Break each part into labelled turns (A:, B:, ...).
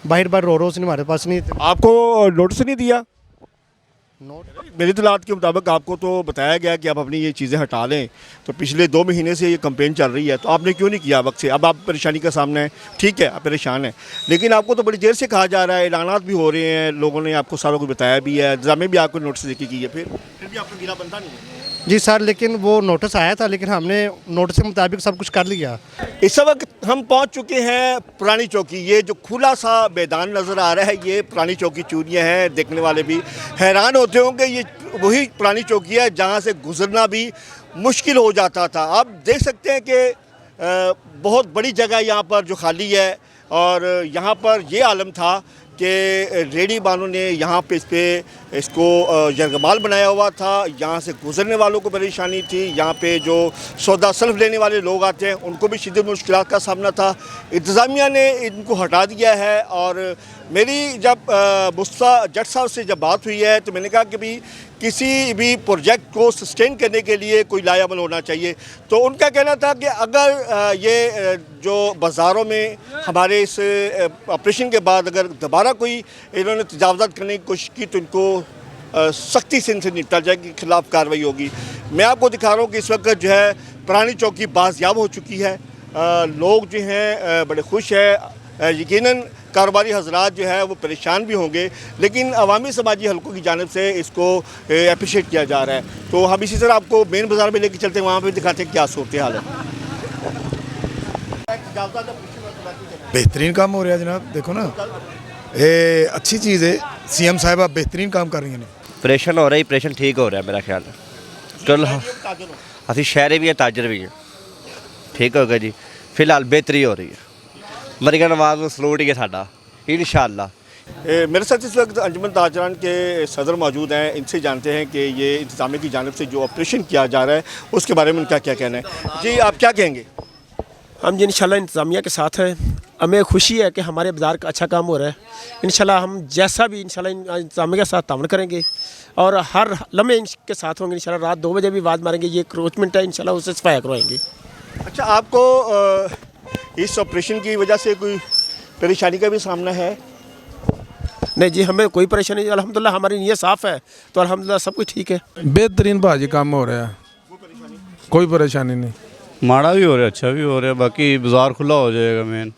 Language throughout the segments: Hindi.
A: बाहर बाहर रोज नहीं हमारे पास नहीं थे।
B: आपको नोटिस नहीं दिया?
A: नोट
B: मेरी इत्तलात के मुताबिक आपको तो बताया गया कि आप अपनी ये चीज़ें हटा लें, तो पिछले 2 महीने से ये कंपेन चल रही है, तो आपने क्यों नहीं किया वक्त से? अब आप परेशानी का सामना है, ठीक है आप परेशान हैं, लेकिन आपको तो बड़ी देर से कहा जा रहा है, ऐलानात भी हो रहे हैं, लोगों ने आपको सारा कुछ बताया भी है, इंतजामिया भी आपको नोटिस देके की है, फिर भी आपको गिला बनता नहीं है।
A: जी सर, लेकिन वो नोटिस आया था, लेकिन हमने नोटिस के मुताबिक सब कुछ कर लिया।
B: इस वक्त हम पहुंच चुके हैं पुरानी चौकी। ये जो खुला सा मैदान नज़र आ रहा है, ये पुरानी चौकी चूड़ियाँ हैं। देखने वाले भी हैरान होते होंगे, ये वही पुरानी चौकी है जहां से गुजरना भी मुश्किल हो जाता था। आप देख सकते हैं कि बहुत बड़ी जगह यहाँ पर जो खाली है, और यहाँ पर ये आलम था कि रेडी वालों ने यहाँ पे इसको यरगमाल बनाया हुआ था। यहाँ से गुजरने वालों को परेशानी थी, यहाँ पे जो सौदा सल्फ लेने वाले लोग आते हैं उनको भी शिद्दत मुश्किलात का सामना था। इंतज़ामिया ने इनको हटा दिया है, और मेरी जब मुस्ता जट साहब से जब बात हुई है तो मैंने कहा कि भी किसी भी प्रोजेक्ट को सस्टेन करने के लिए कोई लायामल होना चाहिए। तो उनका कहना था कि अगर ये जो बाज़ारों में हमारे इस ऑपरेशन के बाद अगर दोबारा कोई इन्होंने तजावज़ात करने की कोशिश की तो इनको सख्ती से इनसे निपटा जाएगी, खिलाफ कार्रवाई होगी। मैं आपको दिखा रहा हूँ कि इस वक्त जो है पुरानी चौकी बाज़याब हो चुकी है। लोग जो हैं बड़े खुश हैं। यकीनन कारोबारी हजरात जो है वो परेशान भी होंगे, लेकिन अवामी समाजी हलकों की जानिब से इसको अप्रिशिएट किया जा रहा है। तो हम इसी तरह आपको मेन बाज़ार में लेके चलते हैं, वहाँ पे दिखाते हैं क्या सूरत हाल है।
C: बेहतरीन काम हो रहा है जनाब, देखो ना, ये अच्छी चीज़ है। सीएम साहिबा बेहतरीन काम कर रही हैं।
D: ऑपरेशन हो रहा है, ऑपरेशन ठीक हो रहा है मेरा ख्याल है। चल हाँ, असी शहरी भी हैं, ताजर भी हैं, ठीक हो गया जी। फिलहाल बेहतरी हो रही है। मरियम नवाज को सलूट ही है साडा, इंशाअल्लाह।
B: मेरे साथ इस वक्त अंजुमन ताजरान के सदर मौजूद हैं। इनसे जानते हैं कि ये इंतज़ामिया की जानिब से जो ऑपरेशन किया जा रहा है उसके बारे में उनका क्या कहना है। जी आप क्या कहेंगे?
E: हम जी इंशाल्लाह इंतज़ामिया के साथ हैं। हमें खुशी है कि हमारे बाज़ार का अच्छा काम हो रहा है। इंशाल्लाह हम जैसा भी इंशाल्लाह इंतज़ामिया के साथ तावन करेंगे और हर लम्हे इनके साथ होंगे। इंशाल्लाह रात 2 बजे भी आवाज़ मारेंगे, ये क्रोचमेंट है, इंशाल्लाह उससे सफाया करवाएंगे।
B: अच्छा, आपको इस ऑपरेशन की वजह से कोई परेशानी का भी सामना है?
E: नहीं जी, हमें कोई परेशानी नहीं, अल्हम्दुलिल्लाह हमारी नीयत साफ़ है, तो अल्हम्दुलिल्लाह सब कुछ ठीक है।
C: बेहतरीन भाजी काम हो रहा है, कोई परेशानी नहीं।
F: माड़ा भी हो रहा है, अच्छा भी हो रहा है, बाकी बाज़ार खुला हो जाएगा। मेन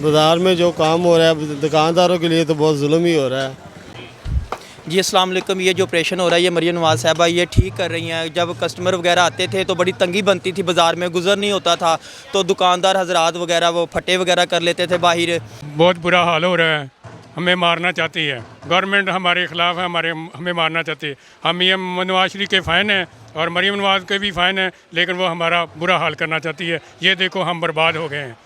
G: बाज़ार में जो काम हो रहा है दुकानदारों के लिए तो बहुत जुल्म ही हो रहा है।
H: जी अस्सलाम वालेकुम। ये जो ऑपरेशन हो रहा है ये मरियम नवाज साहबा ये ठीक कर रही हैं। जब कस्टमर वगैरह आते थे तो बड़ी तंगी बनती थी, बाज़ार में गुजर नहीं होता था, तो दुकानदार हजरात वगैरह वो फटे वगैरह कर लेते थे बाहर।
I: बहुत बुरा हाल हो रहा है, हमें मारना चाहती है गवर्नमेंट, हमारे ख़िलाफ़ है, हमें मारना चाहती है। हम ये नवाज शरीफ के फ़ैन हैं और मरियम नवाज के भी फ़ैन हैं, लेकिन वो हमारा बुरा हाल करना चाहती है। ये देखो हम बर्बाद हो गए हैं।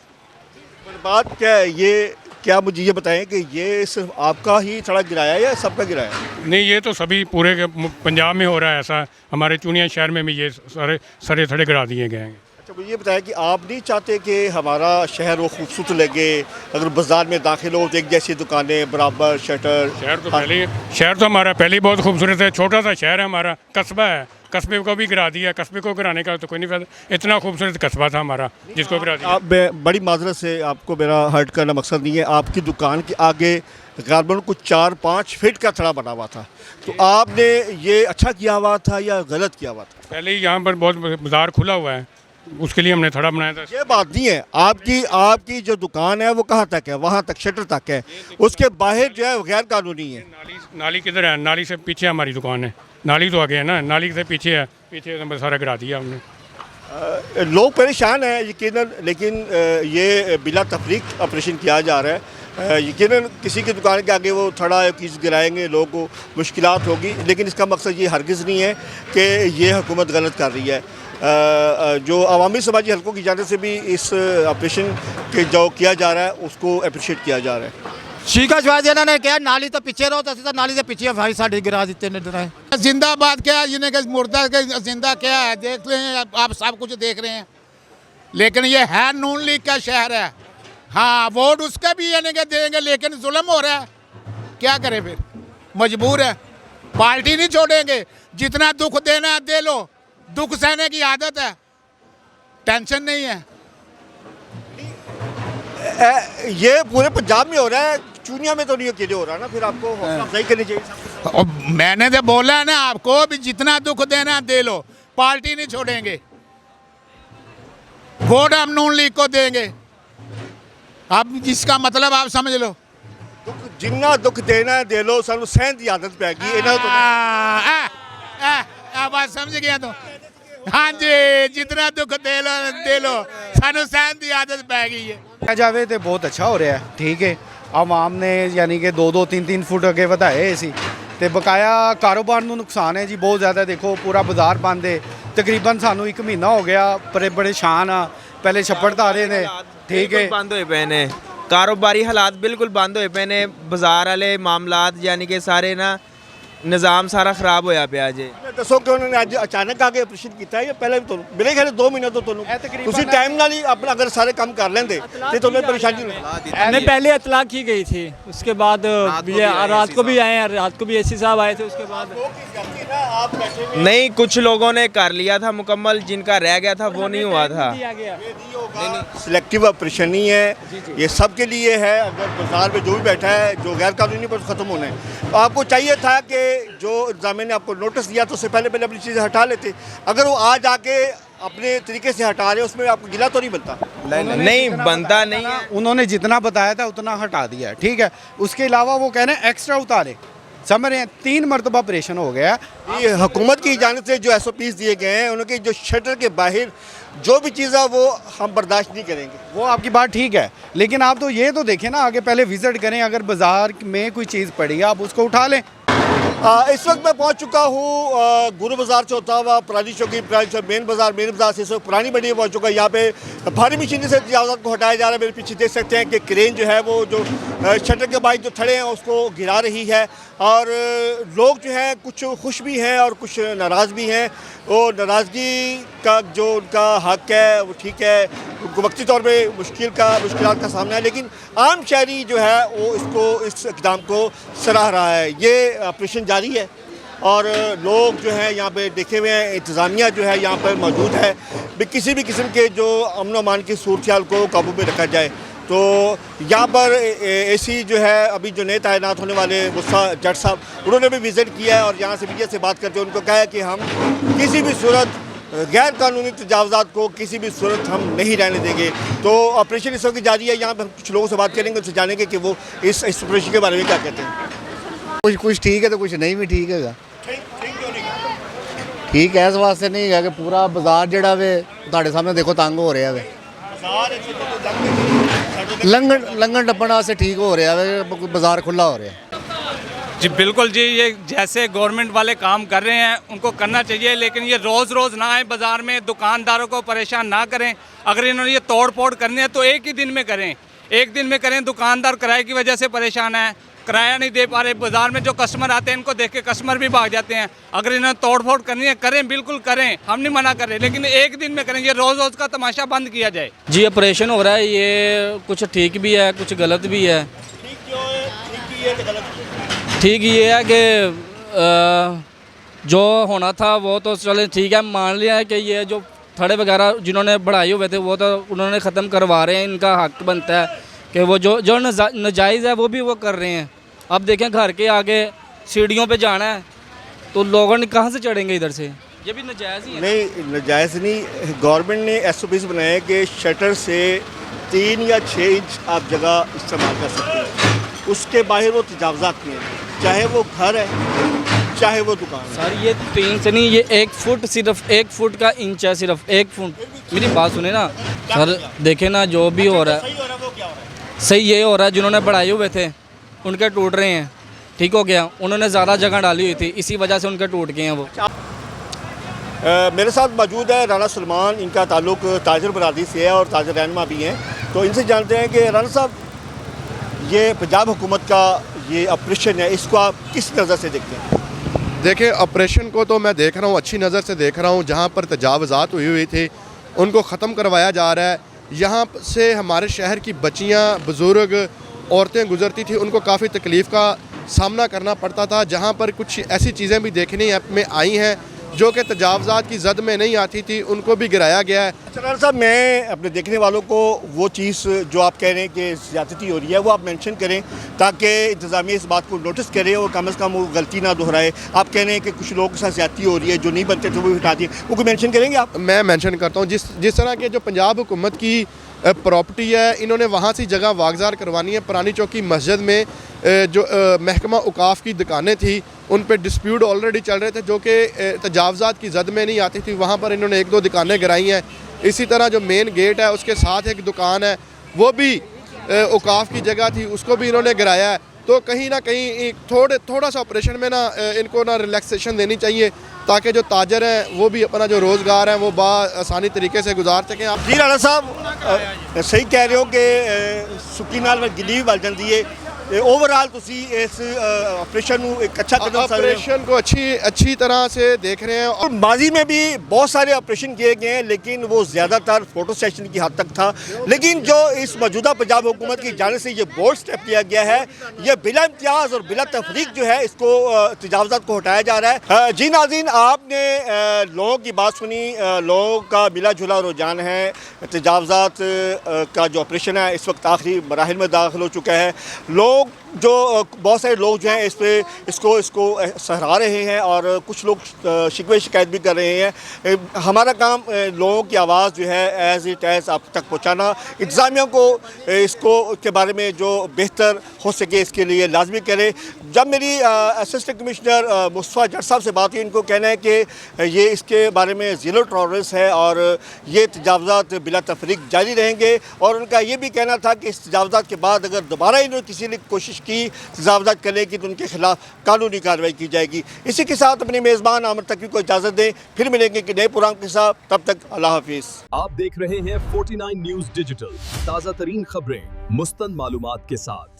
B: बर्बाद क्या है ये? क्या मुझे ये बताएं कि ये सिर्फ आपका ही सड़क गिराया है या सबका गिराया है?
I: नहीं, ये तो सभी पूरे पंजाब में हो रहा है ऐसा। हमारे चूनिया शहर में भी ये सारे सड़े थड़े गिरा दिए गए हैं।
B: अच्छा, मुझे ये बताएं कि आप नहीं चाहते कि हमारा शहर वो खूबसूरत लगे? अगर बाज़ार में दाखिल हो तो एक जैसी दुकानें, बराबर शटर।
I: शहर तो हमारा पहले ही बहुत खूबसूरत है, छोटा सा शहर है हमारा, कस्बा है, कस्बे को भी गिरा दिया। कस्बे को गिराने का तो कोई नहीं फायदा, इतना खूबसूरत कस्बा था हमारा जिसको गिरा दिया।
B: आप बड़ी माजरत से, आपको मेरा हर्ट करना मकसद नहीं है, आपकी दुकान के आगे गारबन कुछ 4-5 फीट का थड़ा बना हुआ था, तो आपने ये अच्छा किया हुआ था या गलत किया हुआ था?
I: पहले ही यहाँ पर बहुत बाज़ार खुला हुआ है, उसके लिए हमने थड़ा बनाया था।
B: ये बात नहीं है, आपकी जो दुकान है वो कहाँ तक है? वहाँ तक शटर तक है, उसके बाहर जो है वो गैर कानूनी है।
I: नाली किधर है? नाली से पीछे हमारी दुकान है, नाली तो आगे है ना, नाली से पीछे है, पीछे तो सारा गिरा दिया हमने।
B: लोग परेशान हैं यकीनन, लेकिन ये बिला तफरीक ऑपरेशन किया जा रहा है। यकीनन किसी की दुकान के आगे वो थड़ा या किसी गिराएंगे, लोगों को मुश्किलात होगी, लेकिन इसका मकसद ये हरगिज़ नहीं है कि ये हुकूमत गलत कर रही है। जो अवामी समाजी हलकों की जानिब से भी इस ऑपरेशन के जो किया जा रहा है उसको अप्रिशिएट किया जा रहा है।
J: शीका शवाज इन्होंने क्या नाली तो पीछे रहो, तो नाली से पीछे भाई साढ़े गिरा देते ने। जिंदाबाद क्या जिन्हें के मुर्दा के जिंदा क्या है देख लें, आप सब कुछ देख रहे हैं, लेकिन ये है नून लीग का शहर है। हाँ, वोट उसका भी यानी कि देंगे, लेकिन जुल्म हो रहा है, क्या करें फिर, मजबूर है। पार्टी नहीं छोड़ेंगे, जितना दुख देना है दे लो, दुख सहने की आदत है, टेंशन नहीं है।
B: ये पूरे पंजाब में हो रहा है, चूनिया में तो नहीं अकेले हो रहा ना, फिर आपको हौसला अफजाई करनी चाहिए।
J: और मैंने तो बोला है ना आपको भी जितना दुख देना दे लो, पार्टी नहीं छोड़ेंगे, वोट हम नून लीग को देंगे। अब जिसका मतलब आप समझ लो।
B: जिन्ना दुख देना है दे लो, सानू सहन की आदत पैगी इन्हां तो
J: बात समझ गया तो। हाँ जी, जितना दुख दे लो सानू सहन की आदत पै गई है।
K: देखा जाए तो बहुत अच्छा हो रहा है, ठीक है। आवाम ने यानी कि 2-2 3-3 फुट अगे ਵਧਾਏ ਸੀ ਤੇ ਬਕਾਇਆ ਕਾਰੋਬਾਰ ਨੂੰ ਨੁਕਸਾਨ ਹੈ ਜੀ ਬਹੁਤ ਜ਼ਿਆਦਾ। ਦੇਖੋ ਪੂਰਾ ਬਾਜ਼ਾਰ ਬੰਦ ਹੈ, ਤਕਰੀਬਨ ਸਾਨੂੰ 1 ਮਹੀਨਾ ਹੋ ਗਿਆ। ਪਰੇਸ਼ਾਨ ਆ, ਪਹਿਲੇ ਛੱਪੜ ਧਾਰੇ ਨੇ, ਠੀਕ ਹੈ,
L: ਬੰਦ ਹੋਏ ਪਏ ਨੇ, ਕਾਰੋਬਾਰੀ ਹਾਲਾਤ ਬਿਲਕੁਲ ਬੰਦ ਹੋਏ ਪਏ ਨੇ, ਬਾਜ਼ਾਰ ਵਾਲੇ ਮਾਮਲਾਤ ਯਾਨੀ ਕਿ ਸਾਰੇ ਨਾ ਨਿਜ਼ਾਮ ਸਾਰਾ ਖਰਾਬ ਹੋਇਆ ਪਿਆ ਜੇ।
B: ਦੱਸੋ ਕਿ ਉਹਨਾਂ ਨੇ ਅੱਜ ਅਚਾਨਕ ਆ ਕੇ ਆਪਰੇਸ਼ਨ ਕੀਤਾ ਜਾਂ ਪਹਿਲਾਂ ਵੀ ਤੁਹਾਨੂੰ ਮੇਰੇ ਖਿਆਲ 2 ਮਹੀਨੇ ਤੋਂ ਤੁਹਾਨੂੰ ਤੁਸੀਂ ਟਾਈਮ ਨਾਲ ਹੀ ਆਪਣਾ अगर सारे काम कर लेंदे तो तुम्हें परेशानी
H: नहीं, पहले इतला की गई थी, उसके बाद ये रात को भी आए हैं, रात को भी एसी साहब आए थे, उसके बाद
L: नहीं कुछ लोगों ने कर लिया था मुकम्मल, जिनका रह गया था वो नहीं हुआ था।
B: सिलेक्टिव ऑपरेशन नहीं है, ये सबके लिए है। अगर बाजार में जो भी बैठा है जो गैर कानूनी पर ख़त्म होना है, तो आपको चाहिए था कि जो इंतज़ामिया ने आपको नोटिस दिया तो उससे पहले अपनी चीज़ें हटा लेते। अगर वो आज आके अपने तरीके से हटा रहे उसमें आपको गिला तो नहीं बनता?
L: नहीं बनता नहीं है।
K: उन्होंने जितना बताया था उतना हटा दिया, ठीक है। उसके अलावा वो कह रहे हैं एक्स्ट्रा उतारे, समझ रहे हैं। 3 मरतबा ऑपरेशन हो गया।
B: ये हुकूमत की जानिब से जो SOPs दिए गए हैं उनके जो शटर के बाहर जो भी चीज़ है वो हम बर्दाश्त नहीं करेंगे।
K: वो आपकी बात ठीक है, लेकिन आप तो ये तो देखें ना, आगे पहले विजिट करें, अगर बाज़ार में कोई चीज़ पड़ी है आप उसको उठा लें।
B: इस वक्त मैं पहुंच चुका हूँ गुरु बाज़ार से होता हुआ पुरानी चौकी, मेन बाज़ार से इस वक्त पुरानी मंडी में पहुँच चुका। यहाँ पे भारी मशीनरी से तजावज़ात को हटाया जा रहा है। मेरे पीछे देख सकते हैं कि क्रेन जो है वो जो शटर के बाहर जो थड़े हैं उसको गिरा रही है, और लोग जो है कुछ खुश भी हैं और कुछ नाराज़ भी हैं। वो नाराज़गी का जो उनका हक है वो ठीक है, उनको वक्ती तौर पर मुश्किलात का सामना है, लेकिन आम शहरी जो है वो इस इक़दाम को सराह रहा है। ये ऑपरेशन जारी है और लोग जो है यहाँ पे देखे हुए हैं, इंतज़ामिया जो है यहाँ पर मौजूद है भी किसी भी किस्म के जो अमन अमान की सूरत को काबू में रखा जाए। तो यहाँ पर एसी जो है अभी जो नए तैनात होने वाले गुस्सा जट साहब, उन्होंने भी विज़िट किया है और यहाँ से मीडिया से बात करते उनको कहा है कि हम किसी भी सूरत गैर कानूनी तजावज़ात को किसी भी सूरत हम नहीं रहने देंगे। तो ऑपरेशन इस वक्त जारी है। यहाँ पर हम कुछ लोगों से बात करेंगे, उनसे जानेंगे कि वो इस ऑपरेशन के बारे में क्या कहते हैं।
A: कुछ ठीक है तो कुछ नहीं भी ठीक है। ठीक है इस वास्ते नहीं है कि पूरा बाजार जड़ा वे ਤੁਹਾਡੇ सामने देखो तंग हो रहा है, लंघन टप्पण वास्ते ठीक हो रहा है, बाजार खुला हो रहा है।
M: जी बिल्कुल जी, ये जैसे गवर्नमेंट वाले काम कर रहे हैं उनको करना चाहिए, लेकिन ये रोज़ ना आए बाज़ार में, दुकानदारों को परेशान ना करें। अगर इन्होंने ये तोड़ फोड़ करनी है तो एक ही दिन में करें, एक दिन में करें। दुकानदार किराए की वजह से परेशान है, किराया नहीं दे पा रहे, बाज़ार में जो कस्टमर आते हैं इनको देख के कस्टमर भी भाग जाते हैं। अगर इन्होंने तोड़ फोड़ करनी है करें, बिल्कुल करें, हम नहीं मना कर रहे, लेकिन एक दिन में करें। ये रोज़ का तमाशा बंद किया जाए।
H: जी ऑपरेशन हो रहा है, ये कुछ ठीक भी है कुछ गलत भी है। ठीक ये है कि जो होना था वो तो चले ठीक है, मान लिया है कि ये जो थड़े वगैरह जिन्होंने बढ़ाए हुए थे वो तो उन्होंने ख़त्म करवा रहे हैं। इनका हक बनता है कि वो जो नाजायज़ है वो भी वो कर रहे हैं। अब देखें घर के आगे सीढ़ियों पे जाना है तो लोगों ने कहाँ से चढ़ेंगे इधर से, ये भी नाजायज़ ही है।
B: नहीं नाजायज़ नहीं, गवर्नमेंट ने SOPs बनाए कि शटर से 3 या 6 इंच आप जगह इस्तेमाल कर सकते हैं, उसके बाहर वो तजावज़ात नहीं है, चाहे वो घर है चाहे वो दुकान है।
H: सर ये 3 से नहीं, ये 1 फुट, सिर्फ 1 फुट का इंच है, सिर्फ 1 फुट। मेरी बात सुने ना सर, देखे ना जो भी हो रहा है सही ये हो रहा है। जिन्होंने बढ़ाए हुए थे उनके टूट रहे हैं, ठीक हो गया। उन्होंने ज़्यादा जगह डाली हुई थी, इसी वजह से उनके टूट गए हैं वो।
B: मेरे साथ मौजूद है राना सलमान, इनका ताल्लुक ताजर बरादरी से है और ताजर रहनुमा भी हैं। तो इनसे जानते हैं कि राना साहब, ये पंजाब हुकूमत का ये ऑपरेशन है, इसको आप किस नज़र से देखते हैं?
N: देखिए, ऑपरेशन को तो मैं देख रहा हूँ, अच्छी नज़र से देख रहा हूँ। जहाँ पर तजावज़ात हुई थी उनको ख़त्म करवाया जा रहा है। यहाँ से हमारे शहर की बच्चियाँ, बुज़ुर्ग, औरतें गुज़रती थी, उनको काफ़ी तकलीफ़ का सामना करना पड़ता था। जहाँ पर कुछ ऐसी चीज़ें भी देखने में आई हैं जो कि तजावज़ात की जद में नहीं आती थी, उनको भी गिराया गया है।
B: राणा साहब, मैं अपने देखने वालों को वो चीज़ जो आप कह रहे हैं कि ज़्यादती हो रही है वो आप मेंशन करें ताकि इंतज़ामिया इस बात को नोटिस करे और कम से कम वो गलती ना दोहराए। आप कह रहे हैं कि कुछ लोगों के साथ ज़्यादती हो रही है, जो नहीं बनते थे वो हटा दिए, वो कोई मेंशन करेंगे आप?
N: मैं मेंशन करता हूँ, जिस तरह के जो पंजाब हुकूमत की प्रॉपर्टी है, इन्होंने वहाँ से जगह वागजार करवानी है। पुरानी चौकी मस्जिद में जो महकमा औकाफ की दुकानें थी उन पे डिस्प्यूट ऑलरेडी चल रहे थे जो कि तजावज़ात की जद में नहीं आती थी, वहाँ पर इन्होंने 1-2 दुकानें गिराई हैं। इसी तरह जो मेन गेट है उसके साथ एक दुकान है, वो भी औकाफ की जगह थी, उसको भी इन्होंने गिराया है। तो कहीं ना कहीं थोड़ा सा ऑपरेशन में ना इनको ना रिलैक्सेशन देनी चाहिए ताकि जो ताजर हैं वो भी अपना जो रोज़गार है वो आसानी तरीके से गुजार सकें। आप
B: जी राणा साहब सही कह रहे हो कि सुक्की नाल में गिली भी बल जाती है। ओवरऑल तुसी इस ऑपरेशन एक अच्छा कदम
N: ऑपरेशन को अच्छी तरह से देख रहे हैं।
B: और माजी में भी बहुत सारे ऑपरेशन किए गए हैं, लेकिन वो ज़्यादातर फोटो सेशन की हद तक था। लेकिन जो इस मौजूदा पंजाब हुकूमत की जाने से ये बोल्ड स्टेप लिया गया है, ये बिला इम्तियाज़ और बिला तफरीक जो है इसको तजावज़ात को हटाया जा रहा है। जी नाज़रीन, आपने लोगों की बात सुनी, लोगों का मिला जुला रुझान है। तजावज़ात का जो ऑपरेशन है इस वक्त आखिरी मराहिल में दाखिल हो चुका है। बहुत सारे लोग जो हैं इसको सहरा रहे हैं और कुछ लोग शिकवे शिकायत भी कर रहे हैं। हमारा काम लोगों की आवाज़ जो है एज़ इट एज़ आप तक पहुँचाना, इंतज़ामिया को इसको के बारे में जो बेहतर हो सके इसके लिए लाजमी करें। जब मेरी असिस्टेंट कमिश्नर मुस्तफ़ा जट साहब से बात हुई, इनको कहना है कि ये इसके बारे में ज़ीरो टॉलरेंस है और ये तजावज़ात बिला तफरीक जारी रहेंगे। और उनका ये भी कहना था कि इस तजावज़ात के बाद अगर दोबारा इन्होंने किसी ने कोशिश की तजावज़ात करने की तो उनके खिलाफ कानूनी कार्रवाई की जाएगी। इसी के साथ अपने मेज़बान आमिर तकवी को इजाज़त दें, फिर मिलेंगे कि नए प्रोग्राम के साथ। तब तक अल्लाह हाफिज़।
O: आप देख रहे हैं 49 न्यूज़ डिजिटल, ताज़ा तरीन खबरें मुस्तंद मालूमात के साथ।